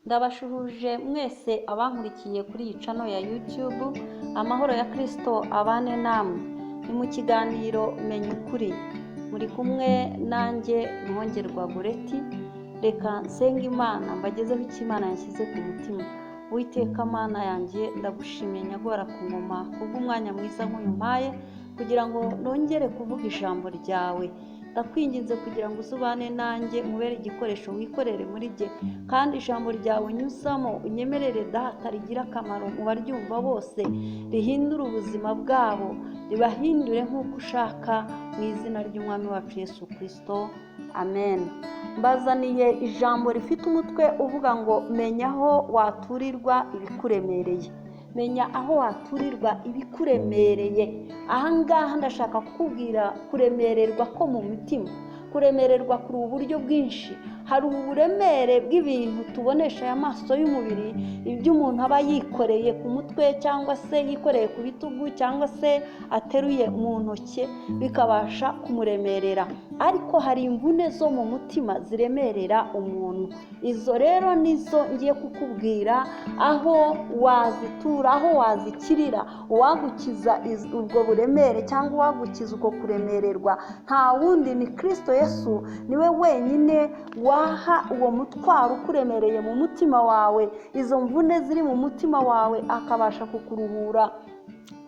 Ndabashuhuje mwese abankurikiye kuri iyi channel ya YouTube. Amahoro ya Kristo abane namwe. Ni mu kiganiro Menya Ukuri. Muri kumwe nanjye Mwongerwa Goreti. Reka nsenga Imana mbagezeho icyo Imana yashyize ku mutima. Uwiteka Mana yanjye, ndagushimiye nyagora ku ngoma kubw'umwanya mwiza nk'uyu mpaye kugira ngo nongere kuvuga ijambo ryawe. Ndakwinginze kugira ngo uzubane nanjye, mubere igikoresho wikorere muri jye, kandi ijambo ryawe nyuzamo unyemerere data rigira akamaro mu baryumva bose, rihindure ubuzima bwabo, ribahindure nk'uko ushaka, mu izina ry'umwami wacu Yesu Kristo, amen. Mbazaniye ijambo rifite umutwe uvuga ngo menya aho waturirwa ibikuremereye. Menya aho waturirwa ibikuremereye. Ahangaha ndashaka kukubwira kuremererwa ko mu mutima. Kuremererwa kuri uburyo bwinshi. Hari uburemere bw'ibintu tubonesha amaso y'umubiri, ibyo umuntu aba yikoreye ku mutwe cyangwa se yikoreye ku bitugu cyangwa se ateruye mu ntoki bikabasha kumuremerera. Ariko hari imvune zo mu mutima ziremerera umuntu. Izo rero nizo ngiye kukubwira aho wazitura, aho wazikirira. Uwagukiza ubwo buremere cyangwa uwagukiza ubwo kuremererwa nta wundi, ni Kristo Yesu. Niwe wenyine waha uwo mutwaro ukuremereye mu mutima wawe, izo mvune ziri mu mutima wawe, akabasha kukuruhura,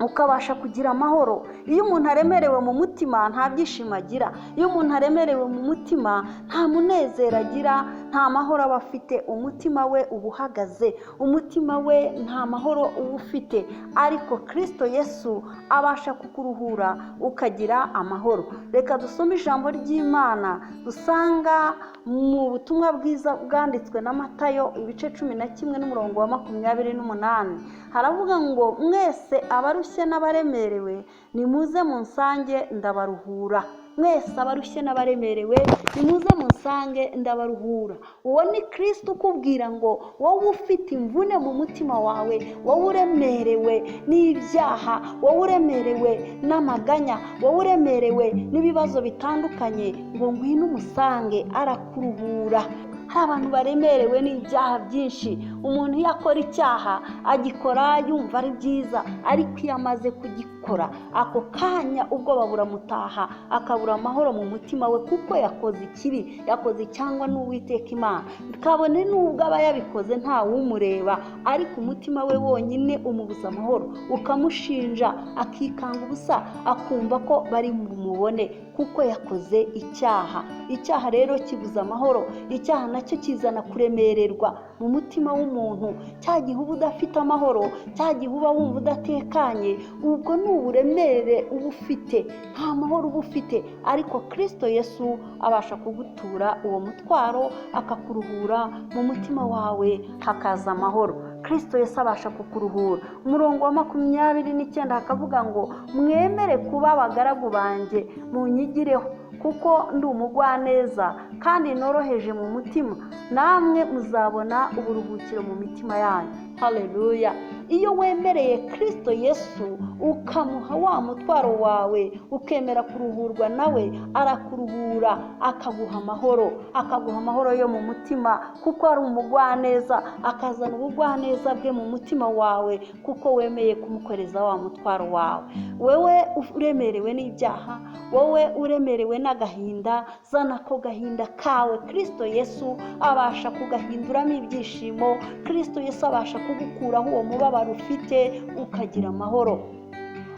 ukabasha kugira amahoro. Iyo umuntu aremerewe mu mutima nta byishimo agira. Iyo umuntu aremerewe mu mutima nta munezero agira, nta mahoro aba afite. Umutima we uba uhagaze, umutima we nta mahoro uba ufite. Ariko Kristo Yesu abasha kukuruhura ukagira amahoro. Reka dusome ijambo ry'Imana dusanga mu butumwa bwiza bwanditswe na Matayo ibice 11 n'umurongo wa 28. Haravuga ngo mwese abarushye n'abaremerewe nimuze munsange ndabaruhura. Mwese abarushye n'abaremerewe nimuze munsange ndabaruhura. Uwo ni Kristo ukubwira ngo wowe ufite imvune mu mutima wawe, wowe uremerewe n'ibyaha, wowe uremerewe n'amaganya, wowe uremerewe n'ibibazo bitandukanye, ngo ngwino umusange arakuruhura. Hari abantu baremerewe n'ibyaha byinshi. Umuntu iyo akora icyaha agikora yumva ari byiza, ariko iyo amaze kugikora ako kanya ubwoba buramutaha, akabura amahoro mu mutima we, kuko yakoze ikibi, yakoze cyangwa n'Uwiteka Imana. Kabone n'ubwo aba yabikoze nta wumureba, ariko umutima we wonyine umubuza amahoro, ukamushinja akikanga ubusa, akumva ko bari bumubone kuko yakoze icyaha. Icyaha rero kibuza amahoro. Icyaha nacyo kizana kuremererwa mu mutima w'umuntu. Cya gihe uba udafite amahoro, cya gihe uba wumva udatekanye, ubwo ni uburemere uba ufite, nta mahoro uba ufite. Ariko Kristo Yesu abasha kugutura uwo mutwaro, akakuruhura mu mutima wawe, hakaza amahoro. Kristo Yesu abasha kukuruhura. Umurongo wa 29 hakavuga ngo mwemere kuba abagaragu banjye, munyigireho kuko ndi umugwaneza kandi noroheje mu mutima, namwe muzabona uburuhukiro mu mitima yanyu. Haleluya! Iyo wemereye Kristo Yesu ukamuha wa mutwaro wawe, ukemera kuruhurwa nawe, arakuruhura akaguha amahoro, akaguha amahoro yo mu mutima, kuko ari umugwaneza, akazana ubugwaneza bwe mu mutima wawe, kuko wemeye kumukoreza wa mutwaro wawe. Wewe uremerewe n'ibyaha, wowe uremerewe n'agahinda, zana ko gahinda kawe. Kristo Yesu abasha kugahinduramo ibyishimo. Kristo Yesu abasha kugukuraho uwo mubabaro ufite, ukagira amahoro.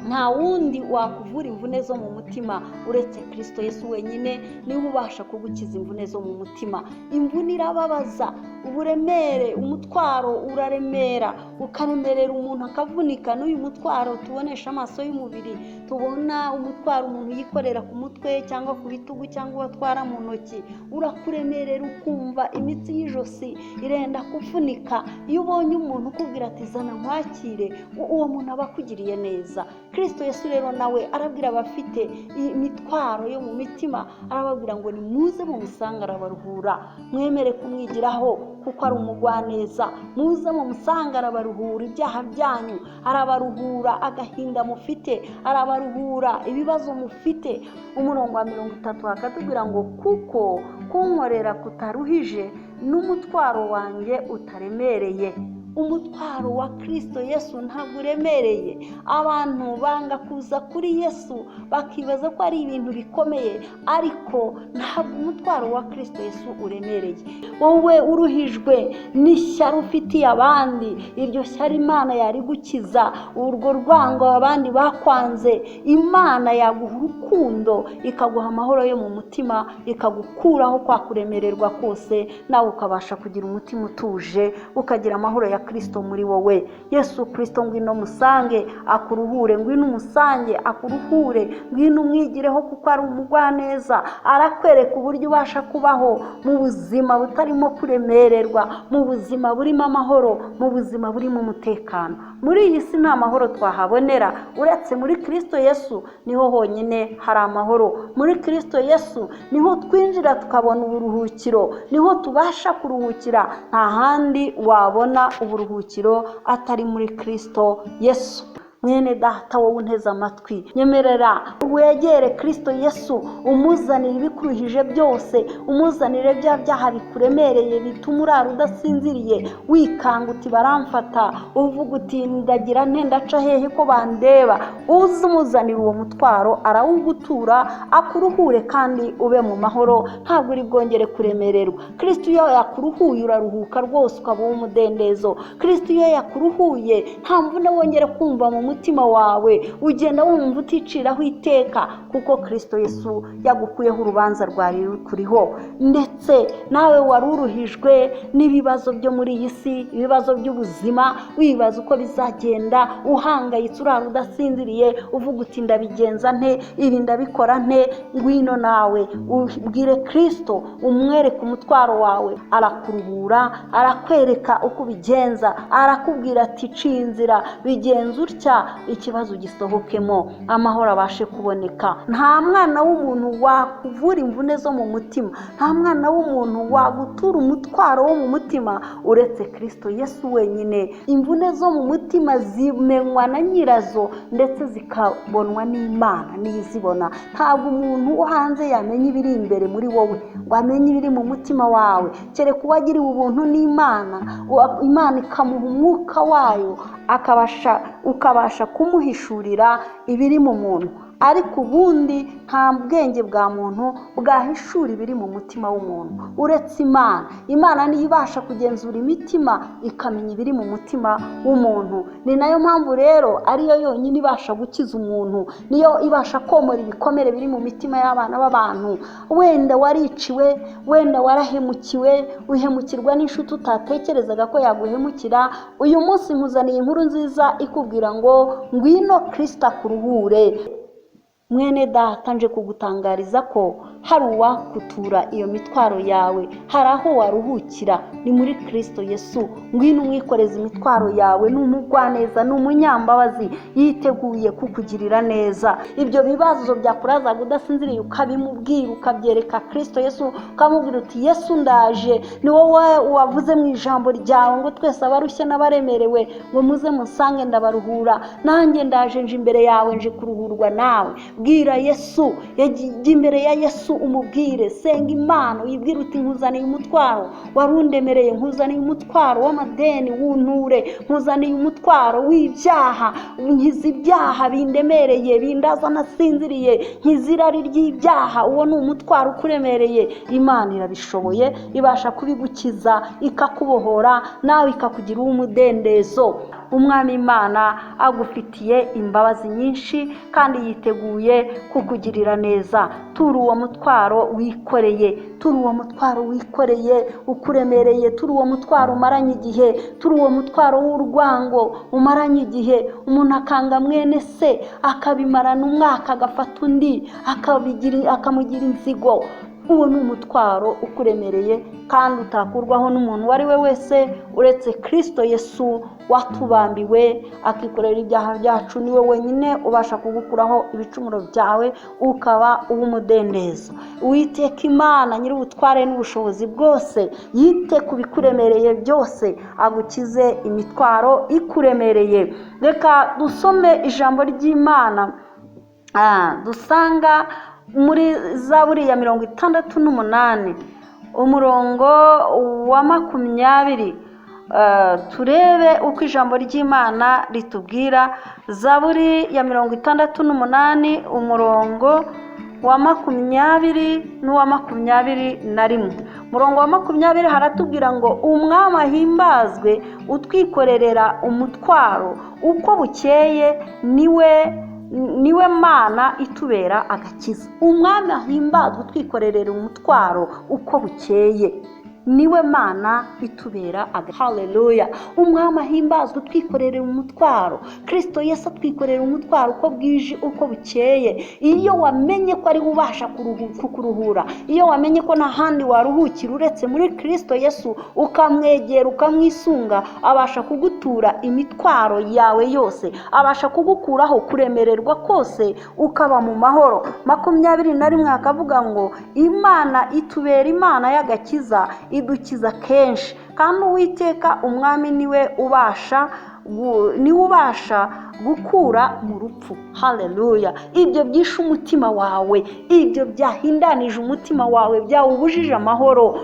Nta wundi wakuvura imvune zo mu mutima uretse Kristo Yesu wenyine. Niwe ubasha kugukiza imvune zo mu mutima. Imvune irababaza, uburemere, umutwaro uraremera, ukaremerera umuntu akavunika. N'uyu mutwaro tubonesha amaso y'umubiri, tubona umutwaro umuntu yikorera ku mutwe cyangwa ku bitugu cyangwa batwara mu ntoki, urakuremerera ukumva imitsi y'ijosi irenda kuvunika. Iyo ubonye umuntu ukubwira ati zana nkwakire, uwo muntu aba akugiriye neza. Kristo Yesu rero nawe arabwira abafite imitwaro yo mu mitima, arababwira ngo nimuze mumusanga arabaruhura. Mwemere kumwigiraho kuko ari umugwaneza. Muze mumusanga arabaruhura ibyaha byanyu, arabaruhura agahinda mufite, arabaruhura ibibazo mufite. Umurongo wa 30 akatubwira ngo kuko kunkorera kutaruhije n'umutwaro wanjye utaremereye. Umutwaro wa Kristo Yesu ntabwo uremereye. Abantu banga kuza kuri Yesu bakibaza ko ari ibintu bikomeye, ariko ntabwo umutwaro wa Kristo Yesu uremereye. Wowe uruhijwe n'ishyari ufitiye abandi, iryo shyari Imana yari gukiza. Urwo rwango abandi bakwanze, Imana yaguha urukundo, ikaguha amahoro yo mu mutima, ikagukuraho kwa kuremererwa kose, nawe ukabasha kugira umutima utuje, ukagira amahoro ya Kristo muri wowe. Yesu Kristo ngwino musange akuruhure, ngwino umusange akuruhure, ngwino umwigireho kuko ari umugwaneza. Arakwereka uburyo ubasha kubaho mu buzima butarimo kuremererwa, mu buzima burimo amahoro, mu buzima burimo umutekano. Muri iyi si nta mahoro twahabonera, uretse muri Kristo Yesu niho honyine hari amahoro. Muri Kristo Yesu niho twinjira tukabona uburuhukiro, niho tubasha kuruhukira. Nta handi wabona uburuhukiro atari muri Kristo Yesu. Mwene data wowe unteze amatwi, nyemerera wegere Kristo Yesu, umuzanire ibikuruhije byose, umuzanire bya byaha bikuremereye bituma urara udasinziriye, wikanga uti baramfata, uvuga uti ndagira nte, ndaca hehe ko bandeba. Uze umuzanire uwo mutwaro, arawugutura, akuruhure kandi ube mu mahoro, ntabwo uri bwongere kuremererwa. Kristo iyo yakuruhuye uraruhuka rwose, ukaba umudendezo. Kristo iyo yakuruhuye nta mvune wongere kumva mu mutima wawe, ugenda wumva uticiraho iteka, kuko Kristo Yesu yagukuyeho urubanza rwari rukuriho. Ndetse nawe waruruhijwe n'ibibazo byo muri iyi si, ibibazo by'ubuzima, wibaza uko bizagenda, uhangayitse urara udasinziriye, uvuga uti ndabigenza nte, ibi ndabikora nte. Ngwino nawe ubwire Kristo, umwereke umutwaro wawe, arakuruhura, arakwereka uko ubigenza, arakubwira ati ciye inzira, bigenza utya, ikibazo gisohokemo, amahoro abashe kuboneka. Nta mwana w'umuntu wakuvura imvune zo mu mutima, nta mwana w'umuntu wagutura umutwaro wo mu mutima uretse Kristo Yesu wenyine. Imvune zo mu mutima zimenywa na nyirazo, ndetse zikabonwa n'Imana niyizibona. Ntabwo umuntu wo hanze yamenya ibiri imbere muri wowe, ngo amenye ibiri mu mutima wawe, kereka uwagiriwe ubuntu n'Imana, Imana ikamuha umwuka wayo, ukabasha kumuhishurira ibiri mu muntu. Ariko ubundi nta bwenge bwa muntu bwahishura ibiri mu mutima w'umuntu uretse Imana. Imana niyo ibasha kugenzura imitima, ikamenya ibiri mu mutima w'umuntu. Ni nayo mpamvu rero ariyo yonyine ibasha gukiza umuntu, niyo ibasha komora ibikomere biri mu mitima y'abana b'abantu. Wenda wariciwe, wenda warahemukiwe, uhemukirwa n'inshuti utatekerezaga ko yaguhemukira. Uyu munsi nkuzaniye inkuru nziza ikubwira ngo ngwino Kristo akuruhure. Mwene data, nje kugutangariza ko hari uwakutura iyo mitwaro yawe, hari aho waruhukira, ni muri Kristo Yesu. Ngwino umwikoreze imitwaro yawe, n'umugwaneza, n'umunyambabazi, yiteguye kukugirira neza. Ibyo bibazo byakuraza udasinziriye ukabimubwira, ukabyereka Kristo Yesu, ukamubwira uti Yesu ndaje. Ni wowe wavuze mu ijambo ryawe ngo twese abarushye n'abaremerewe ngo muze musange ndabaruhura. Nanjye ndaje, nje imbere yawe, nje kuruhurwa nawe. Bwira Yesu, yagiye imbere ya Yesu umubwire, senga Imana, uyibwire uti nkuzaniye umutwaro warundemereye, nkuzaniye umutwaro w'amadeni wunture, nkuzaniye umutwaro w'ibyaha, nkiza ibyaha bindemereye, bindaza nasinziriye, nkizirari ry'ibyaha. Uwo ni umutwaro ukuremereye. Imana irabishoboye, ibasha kubigukiza, ikakubohora, nawe ikakugira umudendezo. Umwami Imana agufitiye imbabazi nyinshi kandi yiteguye kukugirira neza. Tura uwo mutwaro wikoreye, tura uwo mutwaro wikoreye ukuremereye, tura uwo mutwaro umaranye igihe, tura uwo mutwaro w'urwango umaranye igihe. Umuntu akanga mwene se, akabimarana umwaka, agafata undi akamugira inzigo. Uwo ni umutwaro ukuremereye kandi utakurwaho n'umuntu uwo ari we wese uretse Kristo Yesu watubambiwe akikorera ibyaha byacu. Niwe wenyine ubasha kugukuraho ibicumuro byawe, ukaba uw'umudendezo. Uwiteka Imana nyir'ubutware n'ubushobozi bwose yite ku bikuremereye byose, agukize imitwaro ikuremereye. Reka dusome ijambo ry'Imana dusanga muri Zaburi ya 68. umurongo wa 20. Turebe uko ijambo ry'Imana ritubwira. Zaburi ya 68 umurongo wa 20 n'uwa 21. Umurongo wa 20 haratubwira ngo umwami ahimbazwe utwikorerera umutwaro uko bukeye, niwe Mana itubera agakiza. Umwami ahimbazwe utwikorerera umutwaro uko bukeye, niwe Mana itubera agakiza. Haleluya. Umwami ahimbazwe utwikorerera umutwaro. Kristo Yesu atwikorera umutwaro uko bwije uko bukeye. Iyo wamenye ko ari ubasha kukuruhura, iyo wamenye ko nta handi waruhukira uretse muri Kristo Yesu, ukamwegera ukamwisunga, abasha kugutura imitwaro yawe yose, abasha kugukuraho kuremererwa kose, ukaba mu mahoro. 21 akavuga ngo Imana itubera Imana y'agakiza, idukiza kenshi, kandi Uwiteka umwami niwe ubasha gukura mu rupfu. Haleluya. Ibyo byishe umutima wawe, ibyo byahindanije umutima wawe, byawubujije amahoro,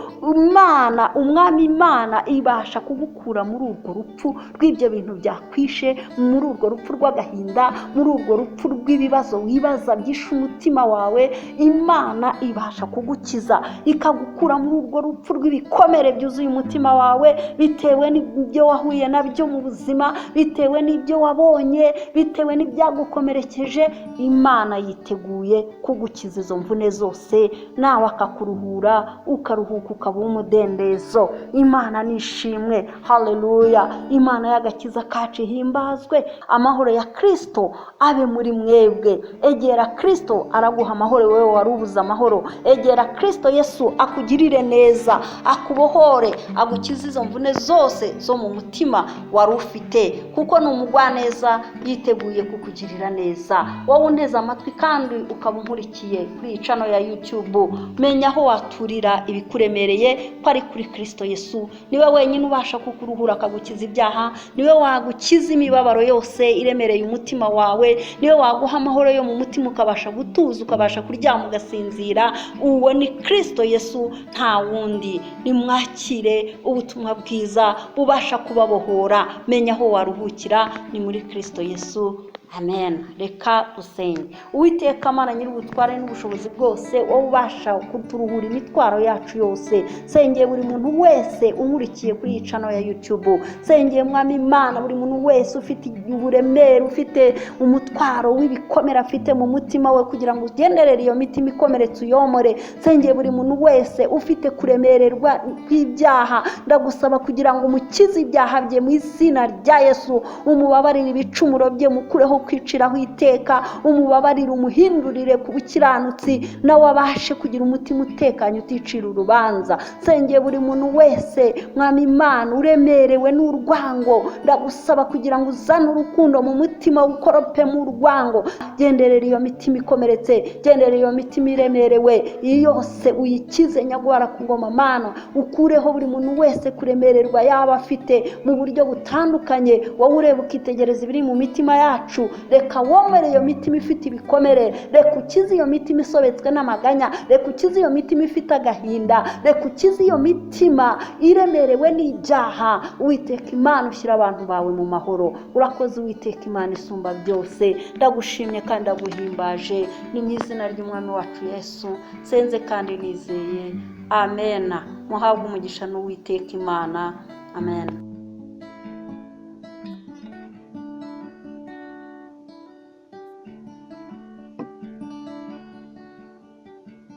umwami Imana ibasha kugukura muri urwo rupfu rw'ibyo bintu byakwishe, muri urwo rupfu rw'agahinda, muri urwo rupfu rw'ibibazo wibaza byishe umutima wawe. Imana ibasha kugukiza, ikagukura muri urwo rupfu rw'ibikomere byuzuye umutima wawe, bitewe n'ibyo wahuye nabyo mu buzima, bitewe n'ibyo wabonye, bitewe n'ibyagukomerekeje. Imana yiteguye kugukiza izo mvune zose, nawe akakuruhura, ukaruhuka, ukaba umudendezo. Imana nishimwe. Haleluya. Imana y'agakiza kacu ihimbazwe. Amahoro ya Kristo abe muri mwebwe. Egera Kristo araguha amahoro, wewe warubuza amahoro. Egera Kristo Yesu akugirire neza, akubohore, agukize izo mvune zose zo mu mutima wari ufite, kuko ni umugwaneza, yiteguye kukugirira neza. Wowe unteze amatwi kandi ukaba unkurikiye kuri iyi channel ya YouTube, menya aho waturira ibikuremereye ko ari kuri Kristo Yesu. Niwe wenyine ubasha kukuruhura akagukiza ibyaha, niwe wagukiza imibabaro yose iremereye umutima wawe, niwe waguha amahoro yo mu mutima, ukabasha gutuza, ukabasha kuryama ugasinzira. Uwo ni Kristo Yesu, nta wundi. Nimwakire ubutumwa bwiza bubasha kubabohora. Menya aho waruhukira, ni muri Kristo Yesu. Amen. Reka dusenge. Uwiteka Mana nyir'ubutware n'ubushobozi bwose, wowe ubasha kuturuhura imitwaro yacu yose, sengeye buri muntu wese unkurikiye kuri iyi channel ya YouTube. Sengeye Mwami Imana buri muntu wese ufite uburemere, ufite umutwaro w'ibikomere afite mu mutima we, kugira ngo ugenderere iyo mitima ikomeretse uyomore. Sengeye buri muntu wese ufite kuremererwa kw'ibyaha, ndagusaba kugira ngo umukize ibyaha bye mu izina rya Yesu, umubabarire ibicumuro bye, mukureho kwiciraho iteka, umubabarire, umuhindurire ku bukiranutsi, nawe abashe kugira umutima utekanye uticira urubanza. Sengeye buri muntu wese Mwami Imana uremerewe n'urwango, ndagusaba kugira ngo uzane urukundo mu mutima, ukorope mu urwango. Genderera iyo mitima ikomeretse, genderera iyo mitima iremerewe, yose uyikize nyagwara ku ngoma Mana. Ukureho buri muntu wese kuremererwa yaba afite mu buryo butandukanye. Wowe ureba ukitegereza ibiri mu mitima yacu, reka womere iyo mitima ifite ibikomere, reka ukize iyo mitima isobetswe n'amaganya, reka ukize iyo mitima ifite agahinda, reka ukize iyo mitima iremerewe n'ibyaha. Uwiteka Imana, ushyira abantu bawe mu mahoro. Urakoze Uwiteka Imana isumba byose, ndagushimye kandi ndaguhimbaje, ni mu izina ry'Umwami wacu Yesu senze kandi nizeye. Amen. Muhabwe umugisha n'Uwiteka Imana. Amen.